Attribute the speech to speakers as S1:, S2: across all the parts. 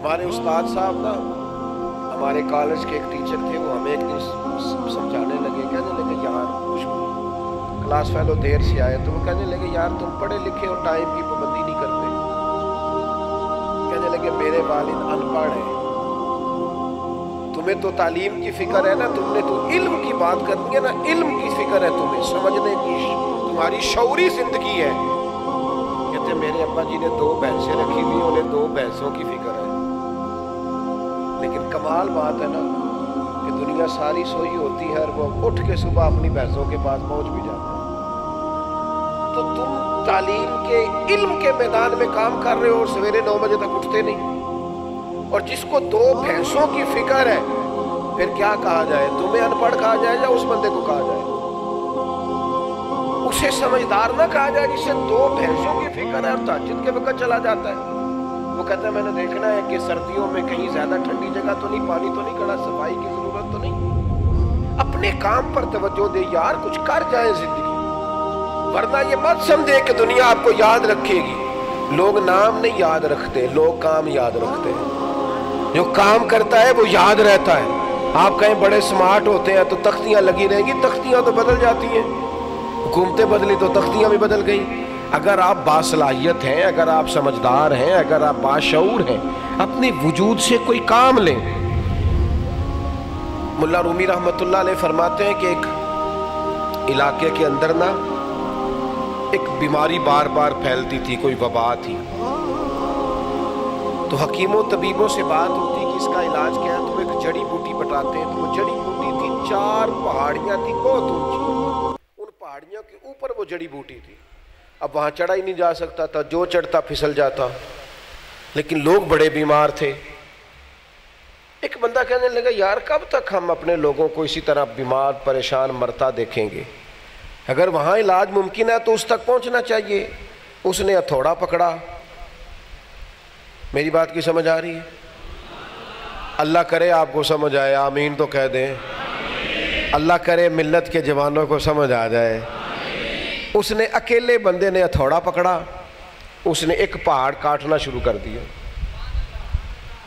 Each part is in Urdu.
S1: ہمارے استاد صاحب نا ہمارے کالج کے ایک ٹیچر تھے، وہ ہمیں ایک دن سمجھانے لگے، کہنے لگے یار کچھ کلاس فیلو دیر سے آئے تو وہ کہنے لگے یار تم پڑھے لکھے اور ٹائم کی پابندی نہیں کرتے۔ کہنے لگے میرے والد ان پڑھ ہیں، تمہیں تو تعلیم کی فکر ہے نا، تم نے تو علم کی بات کرنی ہے نا، علم کی فکر ہے تمہیں، سمجھنے کی تمہاری شعوری زندگی ہے۔ کہتے میرے ابا جی نے 2 بھینسیں رکھی ہوئی، انہیں 2 بھینسوں کی فکر ہے۔ لیکن کمال بات ہے نا کہ دنیا ساری سوئی ہوتی ہے اور وہ اٹھ کے صبح اپنی بھینسوں کے پاس پہنچ بھی جاتا ہے۔ تو تم تعلیم کے علم کے میدان میں کام کر رہے ہو اور سویرے 9 بجے تک اٹھتے نہیں، اور جس کو 2 بھینسوں کی فکر ہے پھر کیا کہا جائے؟ تمہیں ان پڑھ کہا جائے یا اس بندے کو کہا جائے؟ اسے سمجھدار نہ کہا جائے جسے 2 بھینسوں کی فکر ہے اور تہجد کے وقت چلا جاتا ہے۔ وہ کہتا ہے میں نے دیکھنا ہے کہ سردیوں میں کہیں زیادہ ٹھنڈی جگہ تو نہیں، پانی تو نہیں کھڑا، صفائی کی ضرورت تو نہیں۔ اپنے کام پر توجہ دے یار، کچھ کر جائے زندگی، ورنہ یہ مت سمجھے کہ دنیا آپ کو یاد رکھے گی۔ لوگ نام نہیں یاد رکھتے، لوگ کام یاد رکھتے ہیں۔ جو کام کرتا ہے وہ یاد رہتا ہے۔ آپ کہیں بڑے سمارٹ ہوتے ہیں تو تختیاں لگی رہیں گی، تختیاں تو بدل جاتی ہیں، حکومتیں بدلی تو تختیاں بھی بدل گئیں۔ اگر آپ باصلاحیت ہیں، اگر آپ سمجھدار ہیں، اگر آپ باشعور ہیں، اپنے وجود سے کوئی کام لیں۔ ملا رومی رحمت اللہ علیہ فرماتے ہیں کہ ایک علاقے کے اندر نا ایک بیماری بار بار پھیلتی تھی، کوئی وبا تھی۔ تو حکیموں طبیبوں سے بات ہوتی کہ اس کا علاج کیا ہے، تو ایک جڑی بوٹی بتاتے ہیں۔ تو وہ جڑی بوٹی تھی، 4 پہاڑیاں تھی بہت اونچی، ان پہاڑیوں کے اوپر وہ جڑی بوٹی تھی۔ اب وہاں چڑھا ہی نہیں جا سکتا تھا، جو چڑھتا پھسل جاتا، لیکن لوگ بڑے بیمار تھے۔ ایک بندہ کہنے لگا یار کب تک ہم اپنے لوگوں کو اسی طرح بیمار پریشان مرتا دیکھیں گے؟ اگر وہاں علاج ممکن ہے تو اس تک پہنچنا چاہیے۔ اس نے ہتھوڑا پکڑا۔ میری بات کی سمجھ آ رہی ہے؟ اللہ کرے آپ کو سمجھ آئے، آمین تو کہہ دیں۔ اللہ کرے ملت کے جوانوں کو سمجھ آ جائے۔ اس نے اکیلے بندے نے ہتھوڑا پکڑا، اس نے ایک پہاڑ کاٹنا شروع کر دیا۔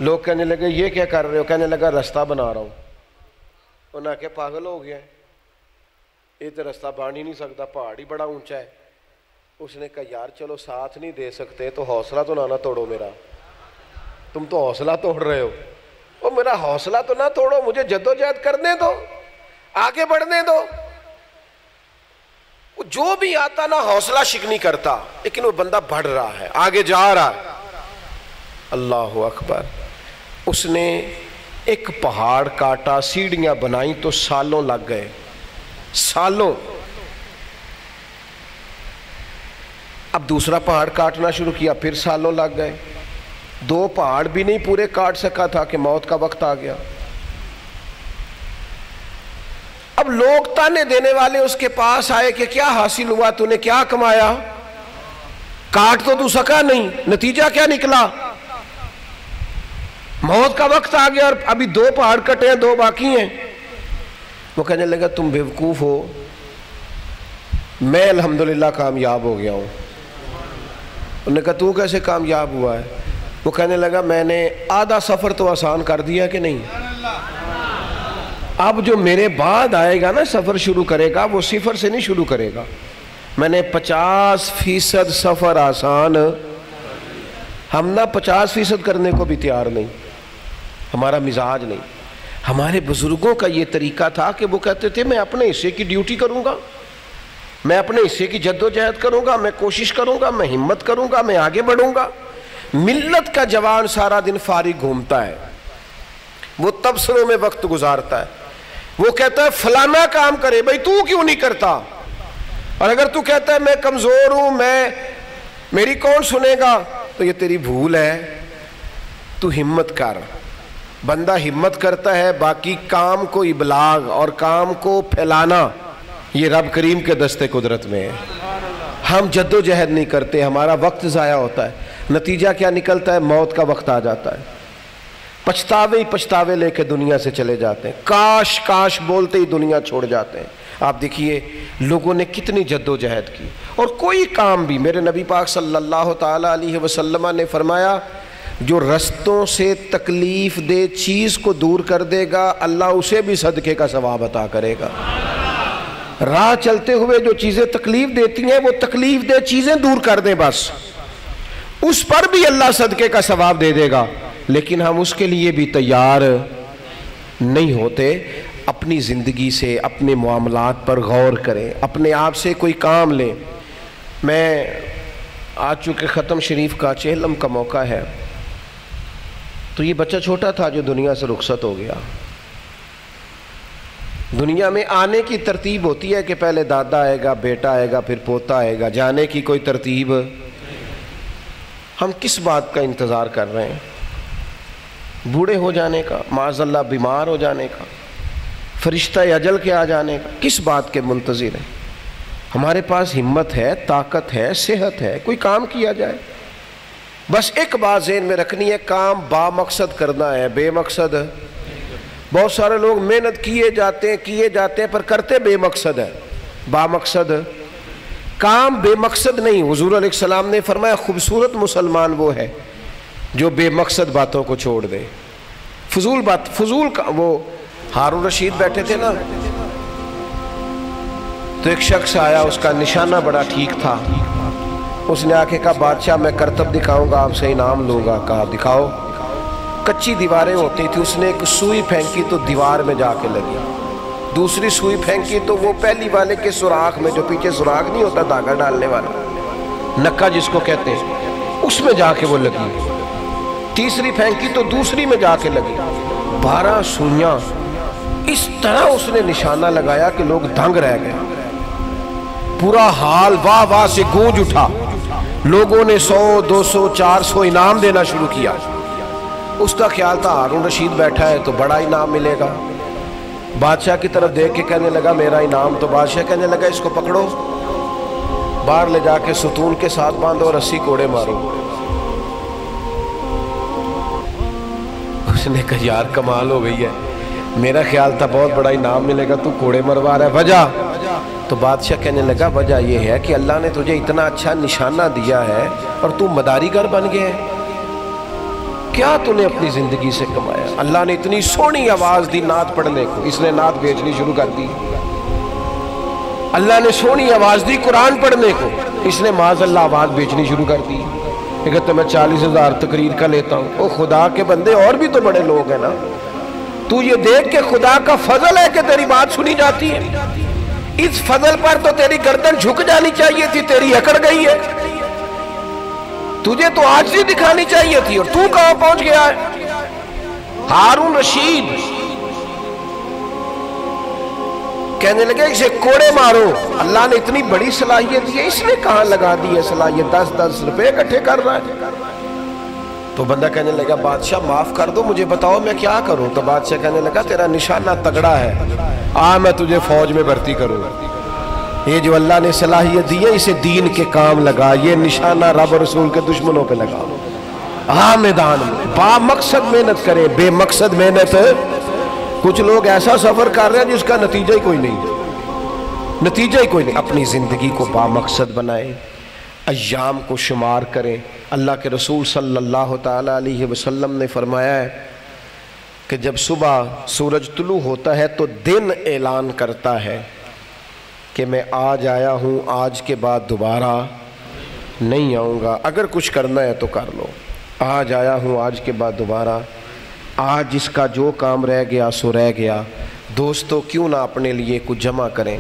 S1: لوگ کہنے لگے یہ کیا کر رہے ہو؟ کہنے لگا رستہ بنا رہا ہوں۔ انہوں نے کہا پاگل ہو گیا ہے، یہ تو رستہ بن ہی نہیں سکتا، پہاڑ ہی بڑا اونچا ہے۔ اس نے کہا یار چلو ساتھ نہیں دے سکتے تو حوصلہ تو نہ توڑو میرا، تم تو حوصلہ توڑ رہے ہو۔ وہ میرا حوصلہ تو نہ توڑو، مجھے جدوجہد کرنے دو، آگے بڑھنے دو۔ جو بھی آتا نا حوصلہ شکنی کرتا، لیکن وہ بندہ بڑھ رہا ہے، آگے جا رہا ہے۔ اللہ اکبر۔ اس نے ایک پہاڑ کاٹا، سیڑھیاں بنائیں تو سالوں لگ گئے، سالوں۔ اب دوسرا پہاڑ کاٹنا شروع کیا، پھر سالوں لگ گئے۔ 2 پہاڑ بھی نہیں پورے کاٹ سکا تھا کہ موت کا وقت آ گیا۔ اب لوگ تانے دینے والے اس کے پاس آئے کہ کیا حاصل ہوا، تو نے کیا کمایا، کاٹ تو سکا نہیں، نتیجہ کیا نکلا؟ موت کا وقت آ گیا اور ابھی 2 پہاڑ کٹے ہیں، 2 باقی ہیں۔ وہ کہنے لگا تم بیوقوف ہو، میں الحمدللہ کامیاب ہو گیا ہوں۔ انہوں نے کہا تو کیسے کامیاب ہوا ہے؟ وہ کہنے لگا میں نے آدھا سفر تو آسان کر دیا کہ نہیں، اب جو میرے بعد آئے گا نا سفر شروع کرے گا، وہ صفر سے نہیں شروع کرے گا۔ میں نے 50% سفر آسان، ہم نہ 50% کرنے کو بھی تیار نہیں، ہمارا مزاج نہیں۔ ہمارے بزرگوں کا یہ طریقہ تھا کہ وہ کہتے تھے میں اپنے حصے کی ڈیوٹی کروں گا، میں اپنے حصے کی جدوجہد کروں گا، میں کوشش کروں گا، میں ہمت کروں گا، میں آگے بڑھوں گا۔ ملت کا جوان سارا دن فارغ گھومتا ہے، وہ تبصروں میں وقت گزارتا ہے، وہ کہتا ہے فلانا کام کرے، بھئی تو کیوں نہیں کرتا؟ اور اگر تو کہتا ہے میں کمزور ہوں، میری کون سنے گا، تو یہ تیری بھول ہے۔ تو ہمت کر۔ بندہ ہمت کرتا ہے، باقی کام کو ابلاغ اور کام کو پھیلانا یہ رب کریم کے دستے قدرت میں ہے۔ ہم جد و جہد نہیں کرتے، ہمارا وقت ضائع ہوتا ہے، نتیجہ کیا نکلتا ہے؟ موت کا وقت آ جاتا ہے، پچھتاوے ہی پچھتاوے لے کے دنیا سے چلے جاتے ہیں، کاش کاش بولتے ہی دنیا چھوڑ جاتے ہیں۔ آپ دیکھیے لوگوں نے کتنی جد و جہد کی، اور کوئی کام بھی، میرے نبی پاک صلی اللہ تعالیٰ علیہ وسلم نے فرمایا جو رستوں سے تکلیف دہ چیز کو دور کر دے گا اللہ اسے بھی صدقے کا ثواب عطا کرے گا۔ راہ چلتے ہوئے جو چیزیں تکلیف دیتی ہیں وہ تکلیف دہ چیزیں دور کر دیں، بس اس پر بھی اللہ صدقے کا ثواب دے دے گا، لیکن ہم اس کے لیے بھی تیار نہیں ہوتے۔ اپنی زندگی سے اپنے معاملات پر غور کریں، اپنے آپ سے کوئی کام لیں۔ میں آج چونکہ ختم شریف کا چہلم کا موقع ہے تو یہ بچہ چھوٹا تھا جو دنیا سے رخصت ہو گیا۔ دنیا میں آنے کی ترتیب ہوتی ہے کہ پہلے دادا آئے گا، بیٹا آئے گا، پھر پوتا آئے گا، جانے کی کوئی ترتیب۔ ہم کس بات کا انتظار کر رہے ہیں؟ بوڑھے ہو جانے کا، معاذ اللہ بیمار ہو جانے کا، فرشتہ اجل کے آ جانے کا؟ کس بات کے منتظر ہیں؟ ہمارے پاس ہمت ہے، طاقت ہے، صحت ہے، کوئی کام کیا جائے۔ بس ایک بات ذہن میں رکھنی ہے، کام با مقصد کرنا ہے، بے مقصد۔ بہت سارے لوگ محنت کیے جاتے ہیں پر کرتے بے مقصد ہے۔ با مقصد کام بے مقصد نہیں۔ حضور علیہ السلام نے فرمایا خوبصورت مسلمان وہ ہے جو بے مقصد باتوں کو چھوڑ دے۔ فضول کا وہ ہارون رشید بیٹھے تھے نا، تو ایک شخص آیا، اس کا نشانہ بڑا ٹھیک تھا۔ اس نے آ کے کہا بادشاہ میں کرتب دکھاؤں گا، آپ سے انعام لوں گا۔ کہا دکھاؤ۔ کچی دیواریں ہوتی تھی، اس نے ایک سوئی پھینکی تو دیوار میں جا کے لگی، دوسری سوئی پھینکی تو وہ پہلی والے کے سوراخ میں، جو پیچھے سوراخ نہیں ہوتا دھاگا ڈالنے والا، نکا جس کو کہتے ہیں، اس میں جا کے وہ لگی، تیسری پھینکی تو دوسری میں جا کے لگی، 12 سوئیاں۔ اس طرح اس نے نشانہ لگایا کہ لوگ دنگ رہ گئے، پورا حال واہ واہ سے گونج اٹھا۔ لوگوں نے 100 200 400 انعام دینا شروع کیا۔ اس کا خیال تھا ہارون رشید بیٹھا ہے تو بڑا انعام ملے گا۔ بادشاہ کی طرف دیکھ کے کہنے لگا میرا انعام، تو بادشاہ کہنے لگا اس کو پکڑو، باہر لے جا کے ستون کے ساتھ باندھو اور 80 کوڑے مارو۔ اس نے کہا یار کمال ہو گئی ہے، میرا خیال تھا بہت بڑا انعام ملے گا، تو کوڑے مروا رہا ہے، وجہ؟ تو بادشاہ کہنے لگا وجہ یہ ہے کہ اللہ نے تجھے اتنا اچھا نشانہ دیا ہے اور تو مداری گر بن گیا ہے۔ کیا تو نے اپنی زندگی سے کمایا؟ اللہ نے اتنی سونی آواز دی نعت پڑھنے کو، اس نے نعت بیچنی شروع کر دی۔ اللہ نے سونی آواز دی قرآن پڑھنے کو، اس نے معاذ اللہ آواز بیچنی شروع کر دی۔ یہ کہتا میں 40,000 تقریر کا لیتا ہوں۔ او خدا کے بندے، اور بھی تو بڑے لوگ ہیں نا، تو یہ دیکھ کہ خدا کا فضل ہے کہ تیری بات سنی جاتی ہے۔ اس فضل پر تو تیری گردن جھک جانی چاہیے تھی، تیری اکڑ گئی ہے۔ تجھے تو عاجزی دکھانی چاہیے تھی، اور تو کہاں پہنچ گیا ہے؟ ہارون رشید کہنے لگے اسے کوڑے مارو، اللہ نے اتنی بڑی صلاحیت دی ہے، اس نے کہاں لگا دی ہے صلاحیت؟ 10 روپے اکٹھے کر رہا ہے۔ تو بندہ کہنے لگا بادشاہ معاف کر دو، مجھے بتاؤ میں کیا کروں؟ تو بادشاہ کہنے لگا تیرا نشانہ تگڑا ہے، میں تجھے فوج میں بھرتی کروں گا۔ یہ جو اللہ نے صلاحیت دی ہے اسے دین کے کام لگا، یہ نشانہ رب اور رسول کے دشمنوں پہ لگا۔ میدان میں با مقصد محنت کرے، بے مقصد محنت۔ کچھ لوگ ایسا سفر کر رہے ہیں جس کا نتیجہ ہی کوئی نہیں۔ اپنی زندگی کو با مقصد بنائیں، ایام کو شمار کریں۔ اللہ کے رسول صلی اللہ تعالی علیہ وسلم نے فرمایا ہے کہ جب صبح سورج طلوع ہوتا ہے تو دن اعلان کرتا ہے کہ میں آج آیا ہوں، آج کے بعد دوبارہ نہیں آؤں گا، اگر کچھ کرنا ہے تو کر لو۔ آج آیا ہوں، آج کے بعد دوبارہ، آج جس کا جو کام رہ گیا سو رہ گیا۔ دوستو کیوں نہ اپنے لیے کچھ جمع کریں۔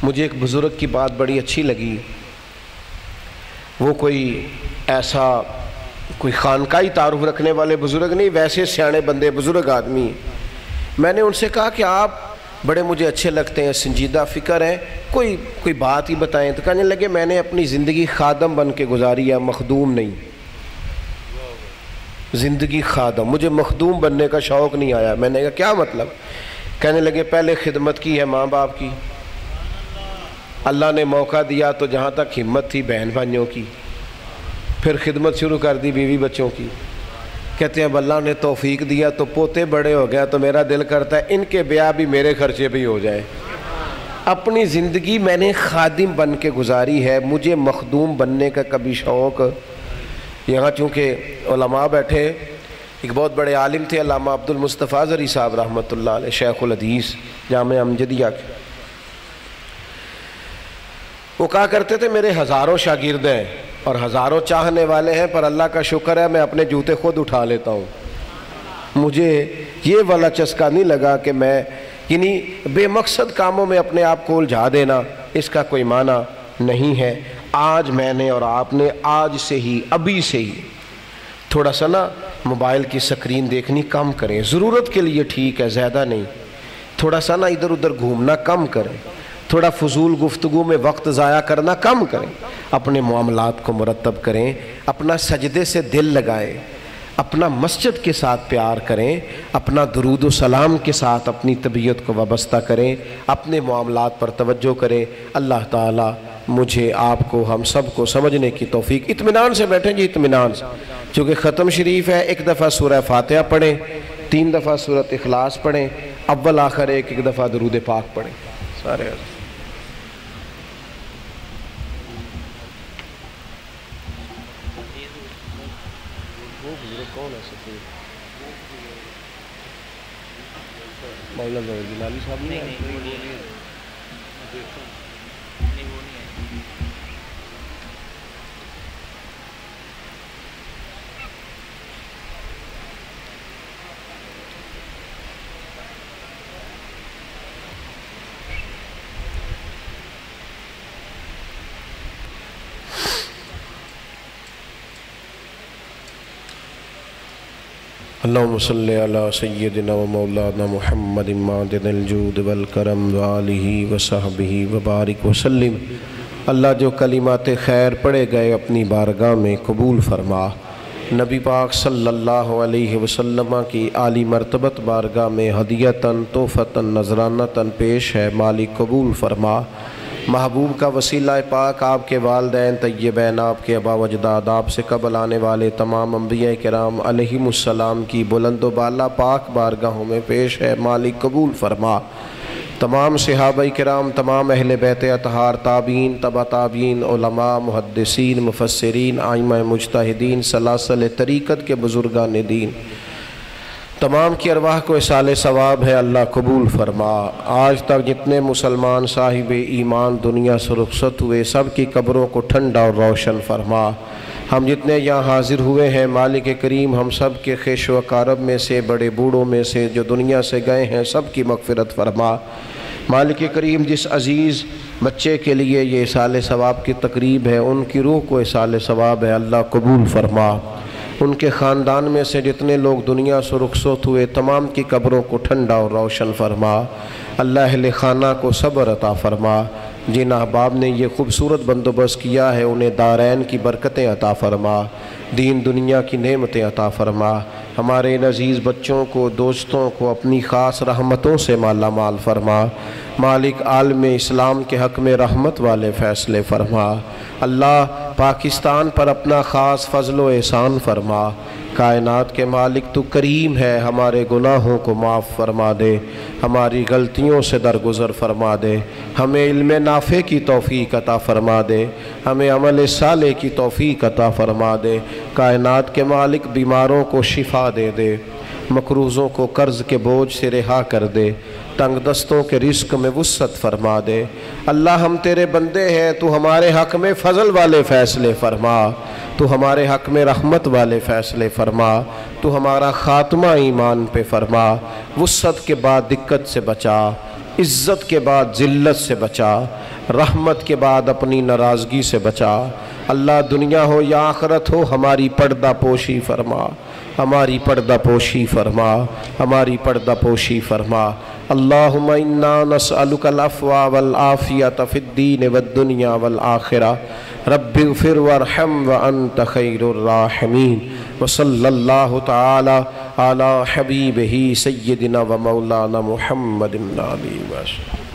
S1: مجھے ایک بزرگ کی بات بڑی اچھی لگی، وہ کوئی ایسا کوئی خانقاہی تعارف رکھنے والے بزرگ نہیں، ویسے سیانے بندے بزرگ آدمی۔ میں نے ان سے کہا کہ آپ بڑے مجھے اچھے لگتے ہیں، سنجیدہ فکر ہیں، کوئی بات ہی بتائیں۔ تو کہنے لگے میں نے اپنی زندگی خادم بن کے گزاری ہے، مخدوم نہیں۔ زندگی خادم، مجھے مخدوم بننے کا شوق نہیں آیا۔ میں نے کہا کیا مطلب؟ کہنے لگے پہلے خدمت کی ہے ماں باپ کی، اللہ نے موقع دیا تو جہاں تک ہمت تھی بہن بھائیوں کی، پھر خدمت شروع کر دی بیوی بچوں کی۔ کہتے ہیں اب اللہ نے توفیق دیا تو پوتے بڑے ہو گیا تو میرا دل کرتا ہے ان کے بیاہ بھی میرے خرچے پہ ہی ہو جائے۔ اپنی زندگی میں نے خادم بن کے گزاری ہے، مجھے مخدوم بننے کا کبھی شوق۔ یہاں چونکہ علماء بیٹھے، ایک بہت بڑے عالم تھے علامہ عبد المصطفیٰ زرعی صاحب رحمۃ اللہ علیہ، شیخ الحدیث جامعہ امجدیہ کے، وہ کہا کرتے تھے میرے ہزاروں شاگرد ہیں اور ہزاروں چاہنے والے ہیں، پر اللہ کا شکر ہے میں اپنے جوتے خود اٹھا لیتا ہوں۔ مجھے یہ والا چسکا نہیں لگا کہ میں یعنی بے مقصد کاموں میں اپنے آپ کو الجھا دینا، اس کا کوئی معنی نہیں ہے۔ آج میں نے اور آپ نے آج سے ہی، ابھی سے ہی تھوڑا سا نا موبائل کی سکرین دیکھنی کم کریں، ضرورت کے لیے ٹھیک ہے، زیادہ نہیں۔ تھوڑا سا نا ادھر ادھر گھومنا کم کریں، تھوڑا فضول گفتگو میں وقت ضائع کرنا کم کریں، اپنے معاملات کو مرتب کریں، اپنا سجدے سے دل لگائیں، اپنا مسجد کے ساتھ پیار کریں، اپنا درود و سلام کے ساتھ اپنی طبیعت کو وابستہ کریں، اپنے معاملات پر توجہ کریں۔ اللہ تعالیٰ مجھے، آپ کو، ہم سب کو سمجھنے کی توفیق۔ اطمینان سے بیٹھیں جی، اطمینان سے، چونکہ ختم شریف ہے۔ ایک دفعہ سورہ فاتحہ پڑھیں، 3 دفعہ سورۃ اخلاص پڑھیں، اول آخر ایک دفعہ درود پاک پڑھیں سارے۔ مولانا جلالی صاحب نہیں اللہم صلی علی سیدنا و مولانا محمد معدن الجود والکرم وآلہ وصحبہ وبارک وسلم۔ اللہ جو کلمات خیر پڑھے گئے اپنی بارگاہ میں قبول فرما، نبی پاک صلی اللہ علیہ وسلم کی عالی مرتبت بارگاہ میں ہدیتاً تحفتاً نذرانتاً پیش ہے، مالک قبول فرما۔ محبوب کا وسیلہ پاک، آپ کے والدین طیبین، آپ کے آبا و اجداد، آپ سے قبل آنے والے تمام انبیاء کرام علیہم السلام کی بلند و بالا پاک بارگاہوں میں پیش ہے، مالک قبول فرما۔ تمام صحابہ کرام، تمام اہل بیت اطہار، تابعین، تبع تابعین، علماء، محدثین، مفسرین، ائمہ مجتہدین، سلاسل طریقت کے بزرگان دین، تمام کی ارواح کو اصال ثواب ہے، اللہ قبول فرما۔ آج تک جتنے مسلمان صاحب ایمان دنیا سے رخصت ہوئے، سب کی قبروں کو ٹھنڈا اور روشن فرما۔ ہم جتنے یہاں حاضر ہوئے ہیں، مالک کریم ہم سب کے خیش و اقارب میں سے، بڑے بوڑھوں میں سے جو دنیا سے گئے ہیں، سب کی مغفرت فرما۔ مالک کریم جس عزیز بچے کے لیے یہ اصال ثواب کی تقریب ہے، ان کی روح کو اصال ثواب ہے، اللہ قبول فرما۔ ان کے خاندان میں سے جتنے لوگ دنیا سے رخصت ہوئے، تمام کی قبروں کو ٹھنڈا اور روشن فرما۔ اللہ اہل خانہ کو صبر عطا فرما۔ جن احباب نے یہ خوبصورت بندوبست کیا ہے، انہیں دارین کی برکتیں عطا فرما، دین دنیا کی نعمتیں عطا فرما۔ ہمارے ان عزیز بچوں کو، دوستوں کو اپنی خاص رحمتوں سے مالا مال فرما۔ مالک عالم اسلام کے حق میں رحمت والے فیصلے فرما۔ اللہ پاکستان پر اپنا خاص فضل و احسان فرما۔ کائنات کے مالک تو کریم ہے، ہمارے گناہوں کو معاف فرما دے، ہماری غلطیوں سے درگزر فرما دے، ہمیں علم نافع کی توفیق عطا فرما دے، ہمیں عمل صالح کی توفیق عطا فرما دے۔ کائنات کے مالک بیماروں کو شفا دے دے، مقروضوں کو قرض کے بوجھ سے رہا کر دے، تنگ دستوں کے رزق میں وسعت فرما دے۔ اللہ ہم تیرے بندے ہیں، تو ہمارے حق میں فضل والے فیصلے فرما، تو ہمارے حق میں رحمت والے فیصلے فرما، تو ہمارا خاتمہ ایمان پہ فرما۔ وسعت کے بعد دقت سے بچا، عزت کے بعد ذلت سے بچا، رحمت کے بعد اپنی ناراضگی سے بچا۔ اللہ دنیا ہو یا آخرت ہو، ہماری پردہ پوشی فرما، ہماری پردہ پوشی فرما، ہماری پردہ پوشی فرما۔ اللہم انا نسألک العفو والعافیۃ فی الدین والدنیا والآخرہ، رب اغفر وارحم وانت خیر الراحمین، وصلی اللہ تعالی علی حبیبہ سیدنا و مولانا محمد علیہ وسلم۔